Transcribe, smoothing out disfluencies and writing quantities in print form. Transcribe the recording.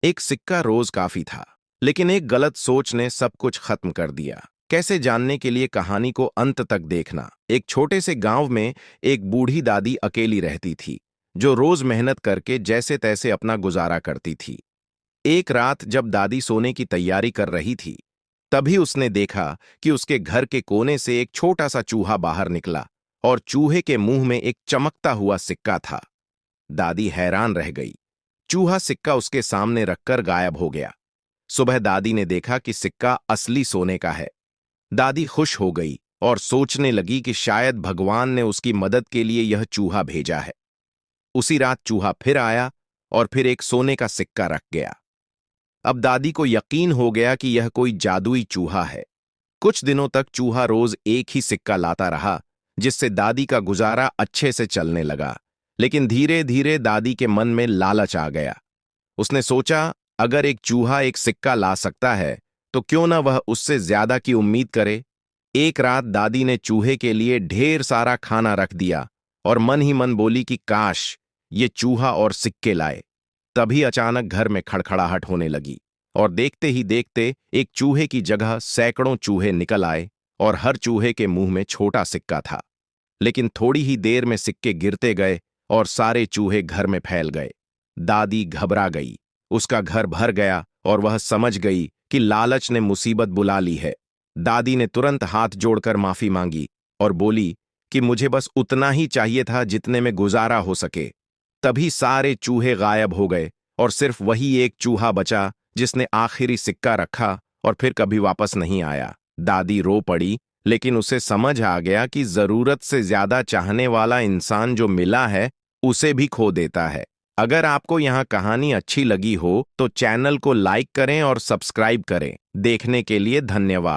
एक सिक्का रोज काफी था, लेकिन एक गलत सोच ने सब कुछ खत्म कर दिया। कैसे जानने के लिए कहानी को अंत तक देखना। एक छोटे से गांव में एक बूढ़ी दादी अकेली रहती थी, जो रोज मेहनत करके जैसे तैसे अपना गुजारा करती थी। एक रात जब दादी सोने की तैयारी कर रही थी, तभी उसने देखा कि उसके घर के कोने से एक छोटा सा चूहा बाहर निकला और चूहे के मुंह में एक चमकता हुआ सिक्का था। दादी हैरान रह गई। चूहा सिक्का उसके सामने रखकर गायब हो गया। सुबह दादी ने देखा कि सिक्का असली सोने का है। दादी खुश हो गई और सोचने लगी कि शायद भगवान ने उसकी मदद के लिए यह चूहा भेजा है। उसी रात चूहा फिर आया और फिर एक सोने का सिक्का रख गया। अब दादी को यकीन हो गया कि यह कोई जादुई चूहा है। कुछ दिनों तक चूहा रोज एक ही सिक्का लाता रहा, जिससे दादी का गुजारा अच्छे से चलने लगा। लेकिन धीरे धीरे दादी के मन में लालच आ गया। उसने सोचा, अगर एक चूहा एक सिक्का ला सकता है, तो क्यों ना वह उससे ज्यादा की उम्मीद करे। एक रात दादी ने चूहे के लिए ढेर सारा खाना रख दिया और मन ही मन बोली कि काश ये चूहा और सिक्के लाए। तभी अचानक घर में खड़खड़ाहट होने लगी और देखते ही देखते एक चूहे की जगह सैकड़ों चूहे निकल आए और हर चूहे के मुंह में छोटा सिक्का था। लेकिन थोड़ी ही देर में सिक्के गिरते गए और सारे चूहे घर में फैल गए। दादी घबरा गई। उसका घर भर गया और वह समझ गई कि लालच ने मुसीबत बुला ली है। दादी ने तुरंत हाथ जोड़कर माफी मांगी और बोली कि मुझे बस उतना ही चाहिए था जितने में गुजारा हो सके। तभी सारे चूहे गायब हो गए और सिर्फ वही एक चूहा बचा, जिसने आखिरी सिक्का रखा और फिर कभी वापस नहीं आया। दादी रो पड़ी, लेकिन उसे समझ आ गया कि जरूरत से ज्यादा चाहने वाला इंसान जो मिला है, उसे भी खो देता है। अगर आपको यह कहानी अच्छी लगी हो तो चैनल को लाइक करें और सब्सक्राइब करें। देखने के लिए धन्यवाद।